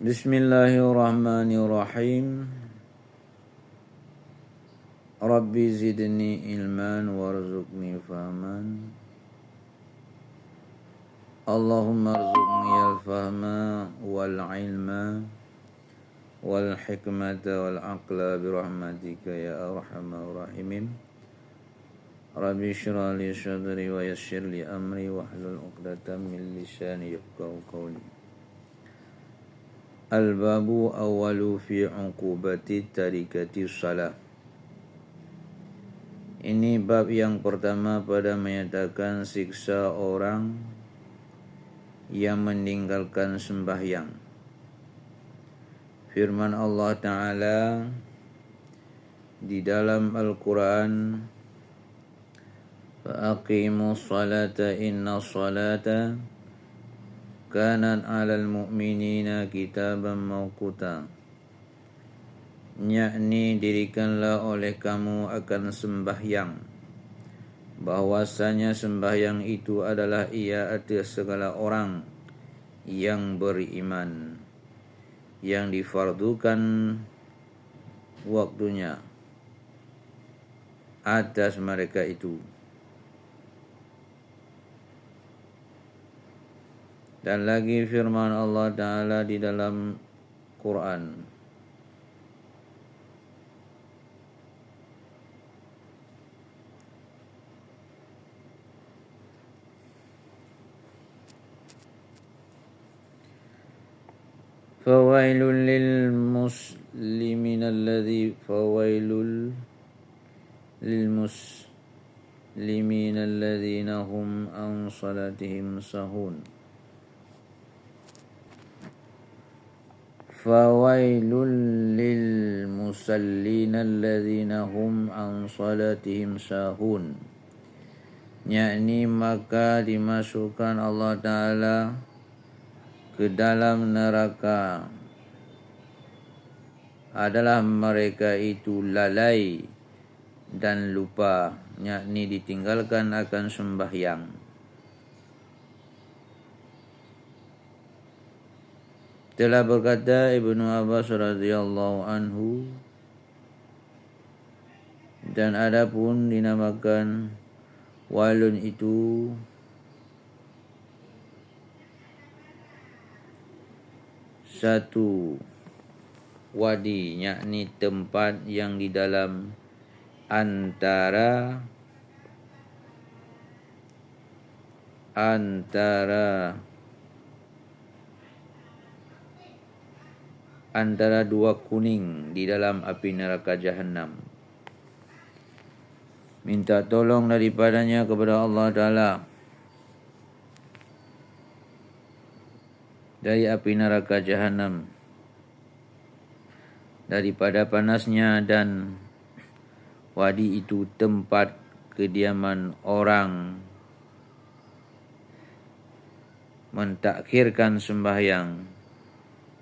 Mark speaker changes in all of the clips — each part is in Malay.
Speaker 1: Bismillahirrahmanirrahim. Rabbi zidni ilman warzuqni fahman. Allahumma arzuqni al-fahma wal ilma wal hikmata wal aqla birahmatika ya arhamar rahimin. Rabbi shrah li sadri wa yassir li amri wahlul 'uqdatam min lisani yafqahu qawli. Al-babu awwalu fi 'uqubati tarikati shalah. Ini bab yang pertama pada menyatakan siksa orang yang meninggalkan sembahyang. Firman Allah Ta'ala di dalam Al-Quran, Fa'aqimus salata inna salata kanat 'alal mu'minina kitaban mawquta. Yakni dirikanlah oleh kamu akan sembahyang, bahwasanya sembahyang itu adalah ia atas segala orang yang beriman, yang difardukan waktunya atas mereka itu. Dan lagi firman Allah Ta'ala di dalam Quran, Fawailul lil muslimin alladhina hum an salatihim sahun. Fawailul lil musallin alladhina hum an salatihim sahun. Yakni maka dimasukkan Allah Ta'ala ke dalam neraka adalah mereka itu lalai dan lupa, yakni ditinggalkan akan sembahyang. Telah berkata Ibnu Abbas radhiyallahu anhu, dan adapun dinamakan walun itu satu wadi, yakni tempat yang di dalam antara dua kuning di dalam api neraka Jahannam. Minta tolong daripadanya kepada Allah Ta'ala dari api neraka Jahannam, daripada panasnya, dan wadi itu tempat kediaman orang mentakhirkan sembahyang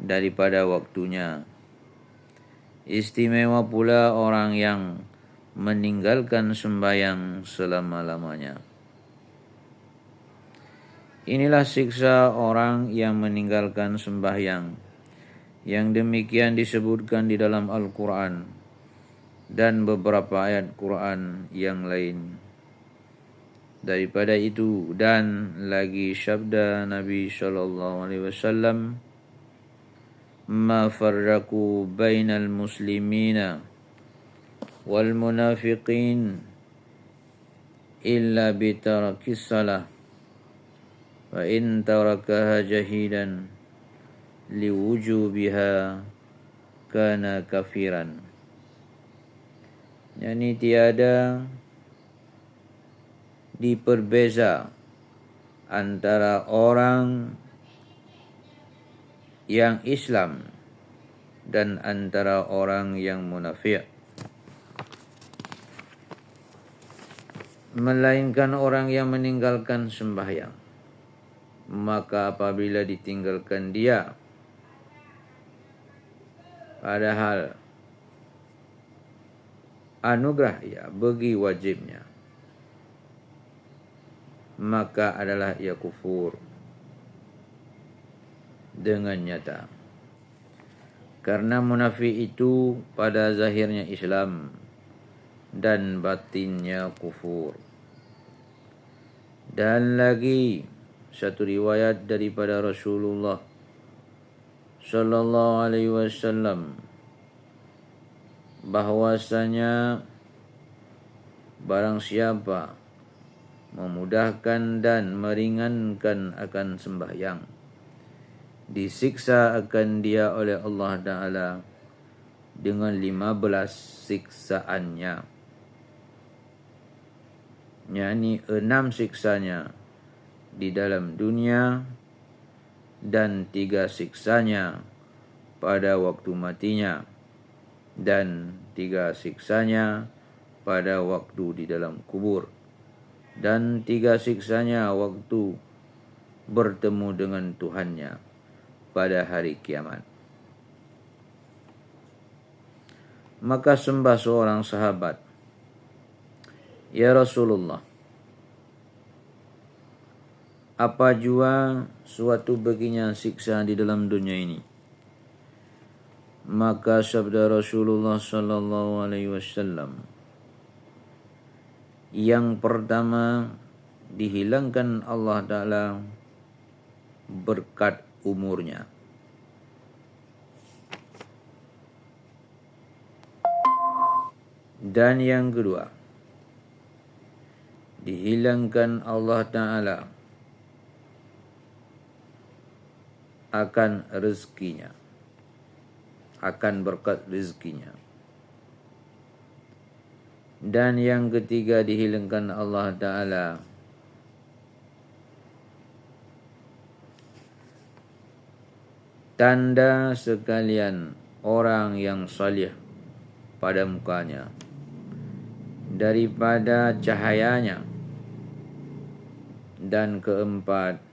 Speaker 1: daripada waktunya. Istimewa pula orang yang meninggalkan sembahyang selama-lamanya. Inilah siksa orang yang meninggalkan sembahyang. Yang demikian disebutkan di dalam Al-Quran dan beberapa ayat Quran yang lain. Daripada itu dan lagi sabda Nabi SAW, Ma farraku bainal muslimina wal munafiqin illa bitarakis salah, fa in tarakaha jahidan liwujubiha kana kafiran. Yani tiada diperbeza antara orang yang Islam dan antara orang yang munafik, melainkan orang yang meninggalkan sembahyang. Maka apabila ditinggalkan dia padahal anugerah ia bagi wajibnya, maka adalah ia kufur dengan nyata. Karena munafik itu pada zahirnya Islam dan batinnya kufur. Dan lagi satu riwayat daripada Rasulullah sallallahu alaihi wasallam bahwasanya barang siapa memudahkan dan meringankan akan sembahyang, disiksa akan dia oleh Allah Ta'ala dengan 15 siksaannya. yakni 6 siksanya di dalam dunia dan 3 siksanya pada waktu matinya dan 3 siksanya pada waktu di dalam kubur dan 3 siksanya waktu bertemu dengan Tuhannya pada hari kiamat. Maka sembah seorang sahabat, "Ya Rasulullah, apa jua suatu baginya siksa di dalam dunia ini?" Maka sabda Rasulullah sallallahu alaihi wasallam, "Yang pertama, dihilangkan Allah Ta'ala berkat umurnya. Dan yang kedua, dihilangkan Allah Ta'ala akan rezekinya, akan berkat rezekinya. Dan yang ketiga, dihilangkan Allah Ta'ala tanda sekalian orang yang salih pada mukanya daripada cahayanya. Dan keempat,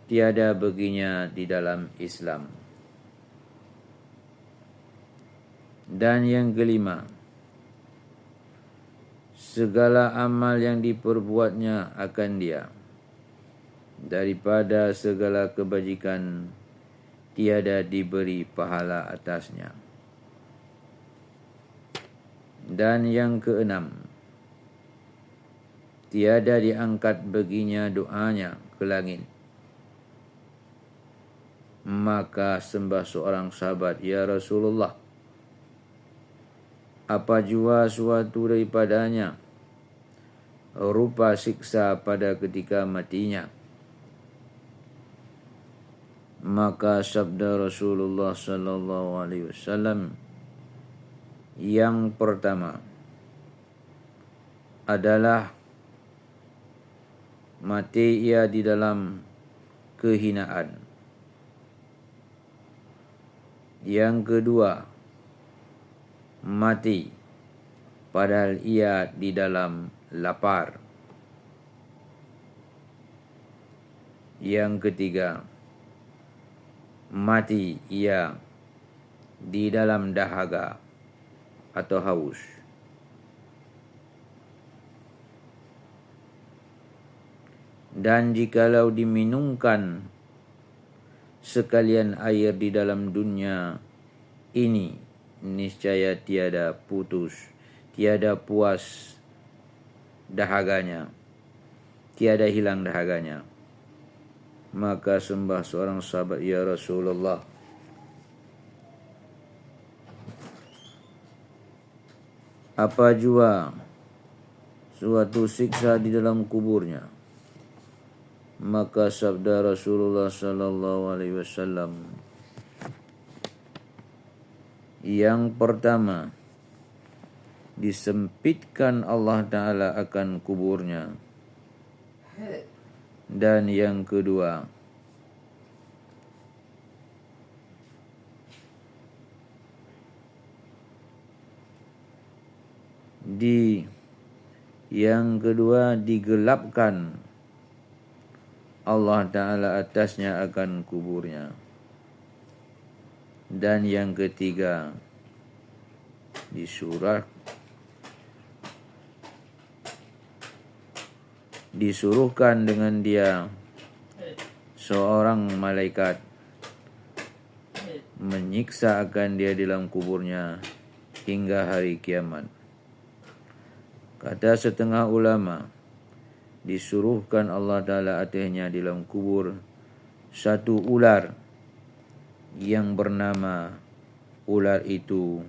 Speaker 1: tiada baginya di dalam Islam. Dan yang kelima, segala amal yang diperbuatnya akan dia daripada segala kebajikan, tiada diberi pahala atasnya. Dan yang keenam, tiada diangkat baginya doanya ke langit." Maka sembah seorang sahabat, "Ya Rasulullah, apa jua suatu daripadanya rupa siksa pada ketika matinya?" Maka sabda Rasulullah sallallahu alaihi wasallam, "Yang pertama adalah mati ia di dalam kehinaan. Yang kedua, mati padahal ia di dalam lapar. Yang ketiga, mati ia di dalam dahaga atau haus. Dan jikalau diminumkan sekalian air di dalam dunia ini, niscaya tiada putus, tiada puas dahaganya, tiada hilang dahaganya." Maka sembah seorang sahabat, "Ya Rasulullah, apa jua suatu siksa di dalam kuburnya?" Maka sabda Rasulullah sallallahu alaihi wasallam, "Yang pertama, disempitkan Allah Ta'ala akan kuburnya. Dan yang kedua, digelapkan Allah Ta'ala atasnya akan kuburnya. Dan yang ketiga, disuruhkan dengan dia seorang malaikat menyiksa akan dia di dalam kuburnya hingga hari kiamat. Kata setengah ulama, disuruhkan Allah Ta'ala atasnya di dalam kubur satu ular yang bernama ular itu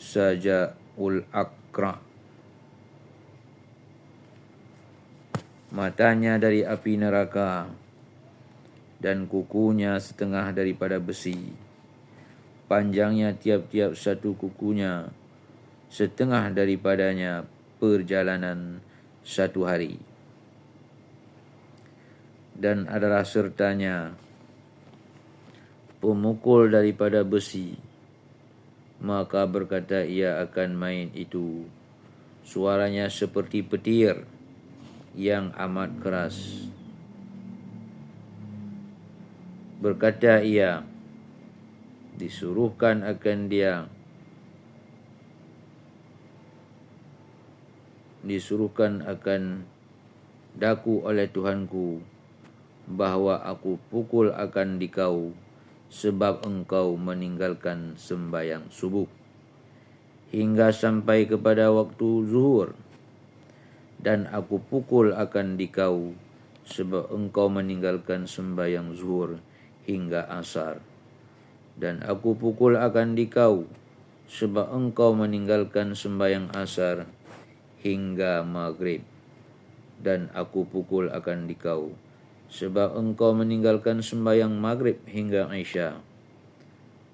Speaker 1: Sajaul Akra. Matanya dari api neraka dan kukunya setengah daripada besi. Panjangnya tiap-tiap satu kukunya setengah daripadanya perjalanan satu hari. Dan adalah sertanya pemukul daripada besi. Maka berkata ia akan main itu, suaranya seperti petir yang amat keras. Berkata ia, disuruhkan akan daku oleh Tuhanku, bahawa aku pukul akan dikau, sebab engkau meninggalkan sembahyang subuh, hingga sampai kepada waktu zuhur. Dan aku pukul akan dikau, sebab engkau meninggalkan sembahyang zuhur hingga asar. Dan aku pukul akan dikau, sebab engkau meninggalkan sembahyang asar hingga maghrib. Dan aku pukul akan dikau, sebab engkau meninggalkan sembahyang maghrib hingga isya.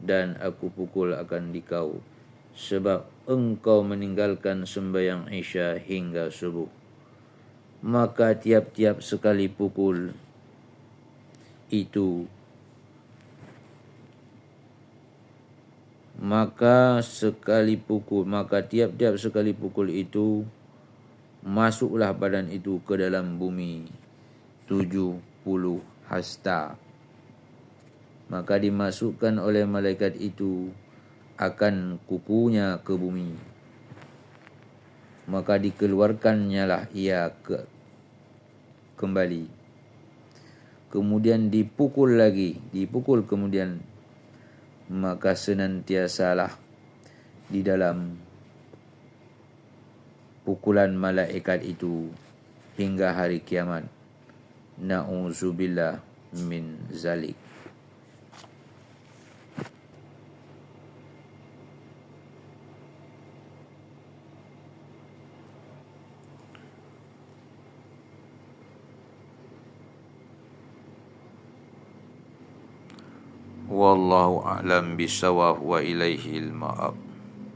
Speaker 1: Dan aku pukul akan dikau, sebab engkau meninggalkan sembahyang isya hingga subuh. Maka tiap-tiap sekali pukul itu, maka tiap-tiap sekali pukul itu, masuklah badan itu ke dalam bumi 70 hasta. Maka dimasukkan oleh malaikat itu akan kukunya ke bumi. Maka dikeluarkannya lah ia kembali. Kemudian dipukul kemudian. Maka senantiasalah di dalam pukulan malaikat itu hingga hari kiamat. Na'udzubillah min zalik. Wallahu a'lam bishawab wa ilaihil ma'ab.